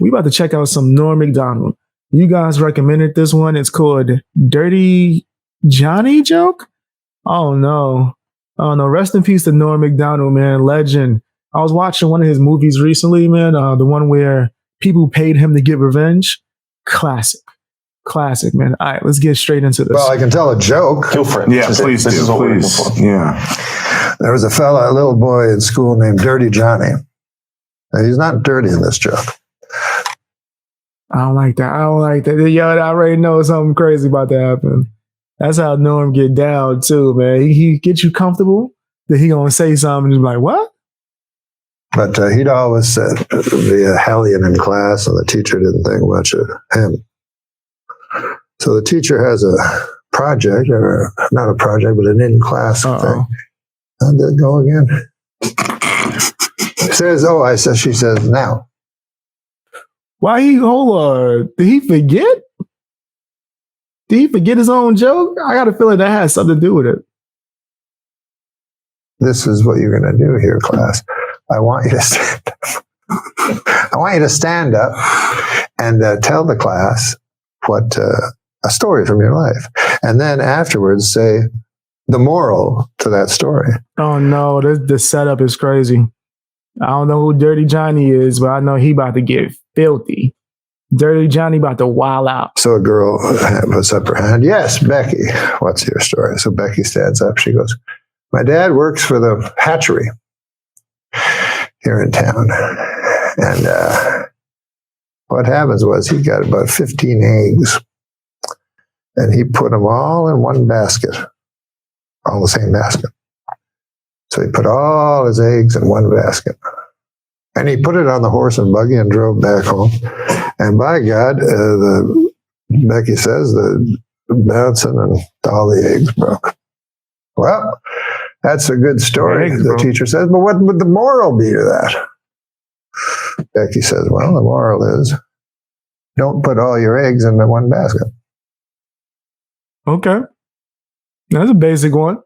We about to check out some Norm Macdonald. You guys recommended this one. It's called Dirty Johnny Joke? Oh no. Oh no. Rest in peace to Norm Macdonald, man. Legend. I was watching one of his movies recently, man. The one where people paid him to get revenge. Classic. Classic, man. All right, let's get straight into this. Well, I can tell a joke. Go for it. Yeah, please do. Please. Yeah. There was a little boy in school named Dirty Johnny. Now, he's not dirty in this joke. I don't like that. I don't like that. Yo, I already know something crazy about to happen. That's how Norm get down too, man. He get you comfortable, then he gonna say something and be like, what? But he'd always said be a hellion in class, and the teacher didn't think much of him. So the teacher has a project, or not a project, but an in-class thing. How'd that go again? She says, now. Why hold on? Did he forget? Did he forget his own joke? I got a feeling that has something to do with it. This is what you're going to do here, class. I want you to stand up. I want you to stand up and tell the class what a story from your life. And then afterwards say the moral to that story. Oh no, the setup is crazy. I don't know who Dirty Johnny is, but I know he about to get filthy. Dirty Johnny about to wild out. So a girl puts up her hand. Yes, Becky, what's your story? So Becky stands up. She goes, my dad works for the hatchery here in town. And what happens was he got about 15 eggs. And he put them all in one basket, all the same basket. So he put all his eggs in one basket. And he put it on the horse and buggy and drove back home. And by God, Becky says, the bouncing and all the eggs broke. Well, that's a good story, the teacher says. But what would the moral be to that? Becky says, well, the moral is don't put all your eggs in the one basket. Okay. That's a basic one.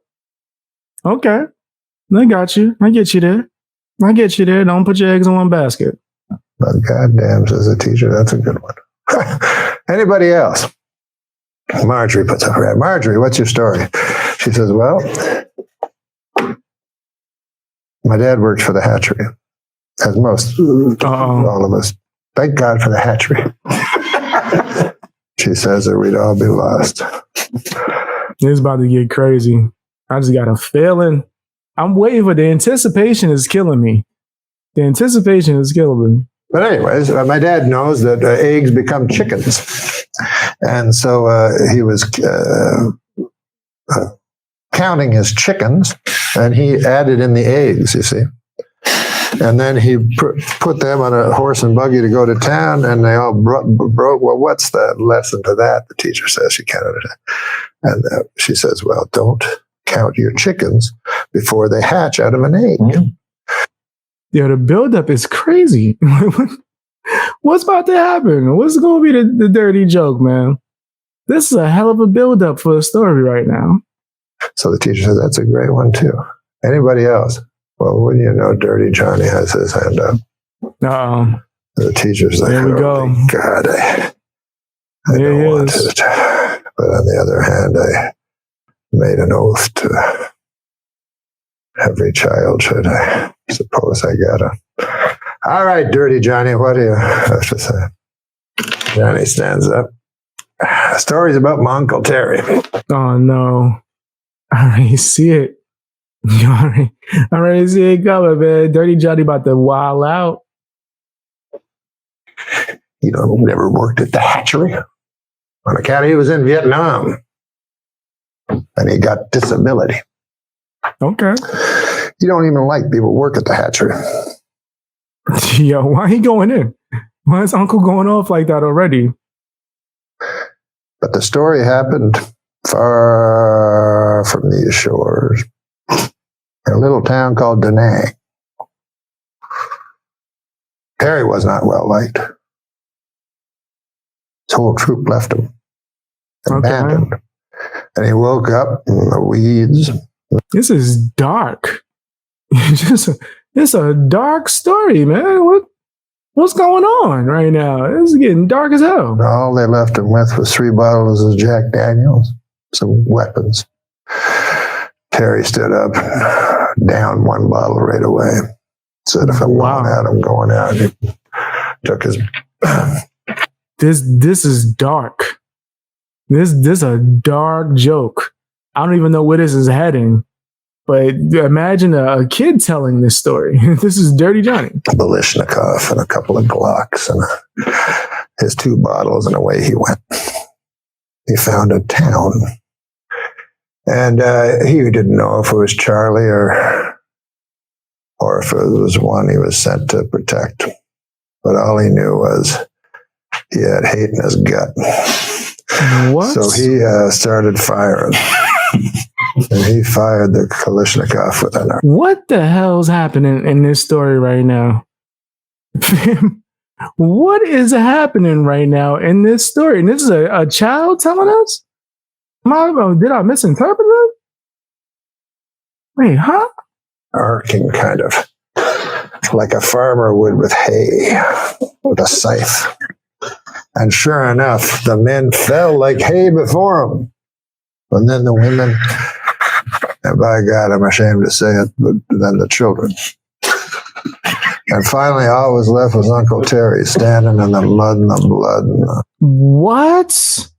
Okay. I got you. I get you there. I get you there. Don't put your eggs in one basket. But goddamn, says the teacher, that's a good one. Anybody else? Marjorie puts up her hand. Marjorie, what's your story? She says, well, my dad worked for the hatchery, as most, all of us. Thank God for the hatchery. She says that we'd all be lost. It's about to get crazy. I just got a feeling. I'm waiting for the anticipation is killing me. The anticipation is killing me. But anyways, my dad knows that eggs become chickens. And so he was counting his chickens, and he added in the eggs, you see. And then he put them on a horse and buggy to go to town, and they all broke. Well, what's the lesson to that? The teacher says she counted it. And she says, well, don't count your chickens before they hatch out of an egg. Mm-hmm. Yeah, the buildup is crazy. What's about to happen? What's going to be the dirty joke, man? This is a hell of a buildup for a story right now. So the teacher says, that's a great one, too. Anybody else? Well, when you know Dirty Johnny has his hand up. The teacher's like, there we go. God, I don't want it. But on the other hand, I made an oath to every child, should I suppose I gotta. All right, Dirty Johnny, what do you have to say? Johnny stands up. Stories about my Uncle Terry. Oh, no. I already see it. You already see it coming, man. Dirty Johnny about to wild out. You know, never worked at the hatchery on account he was in Vietnam. And he got disability. Okay. You don't even like people work at the hatchery. Yo, why he going in? Why is Uncle going off like that already? But the story happened far from these shores. In a little town called Da Nang. Terry was not well liked. His whole troop left him. Abandoned. Okay. And he woke up in the weeds. This is dark. It's a dark story, man. What's going on right now? This is getting dark as hell. All they left him with was 3 bottles of Jack Daniels, some weapons. Terry stood up, downed 1 bottle right away. Said, if I'm going out, I'm going out. He took his... This is dark. This a dark joke. I don't even know where this is heading. But imagine a kid telling this story. This is Dirty Johnny. Kalashnikov and a couple of Glocks and his 2 bottles, and away he went. He found a town. And he didn't know if it was Charlie or if it was one he was sent to protect. But all he knew was he had hate in his gut. What? So he started firing. And he fired the Kalashnikov with an arm. What the hell's happening in this story right now? What is happening right now in this story? And this is a child telling us? Did I misinterpret it? Wait, huh? Arcing kind of. Like a farmer would with hay, with a scythe. And sure enough, the men fell like hay before him. And then the women, and by God, I'm ashamed to say it, but then the children. And finally, all was left was Uncle Terry standing in the mud and the blood. What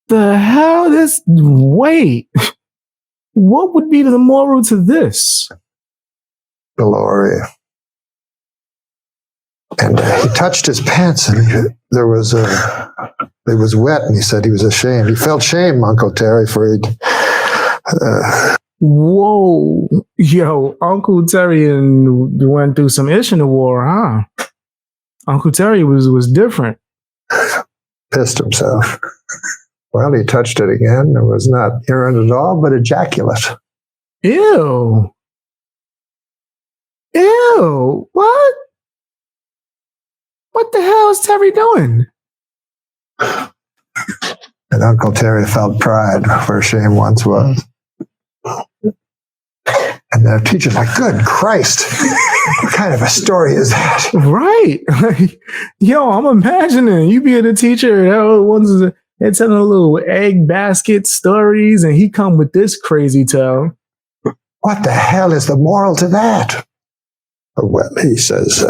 the hell? Wait. What would be the moral to this? Glory. And he touched his pants, and it was wet, and he said he was ashamed. He felt shame, Uncle Terry, for he'd... Whoa. Yo, Uncle Terry went through some ish in the war, huh? Uncle Terry was different. Pissed himself. Well, he touched it again. It was not urine at all, but ejaculate. Ew. Ew. What? What the hell is Terry doing? And Uncle Terry felt pride where shame once was. And the teacher's like, good Christ, what kind of a story is that? Right. Yo, I'm imagining you being a teacher, they're telling a little egg basket stories, and he come with this crazy tale. What the hell is the moral to that? Well, he says,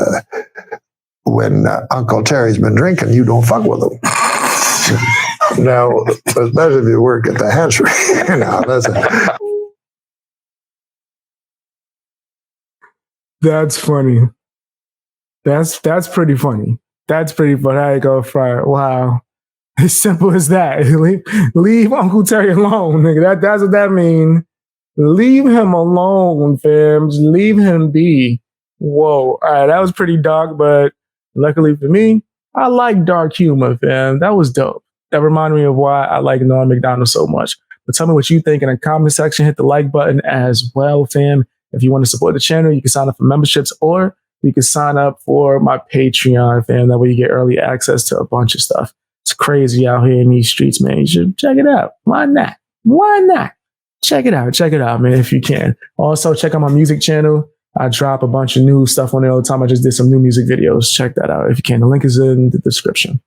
when Uncle Terry's been drinking, you don't fuck with him. Now, especially if you work at the hatchery. No, that's funny. That's pretty funny. That's pretty funny. How you go fire? Wow. As simple as that. Leave Uncle Terry alone, nigga. That's what that means. Leave him alone, fam. Just leave him be. Whoa. All right, that was pretty dark, but luckily for me, I like dark humor, fam. That was dope. That reminded me of why I like Norm Macdonald so much. But tell me what you think in the comment section. Hit the like button as well, fam. If you want to support the channel, you can sign up for memberships, or you can sign up for my Patreon, fam. That way you get early access to a bunch of stuff. It's crazy out here in these streets, man. You should check it out. Why not? Why not? Check it out. Check it out, man, if you can. Also, check out my music channel. I drop a bunch of new stuff on there all the time. I just did some new music videos. Check that out if you can. The link is in the description.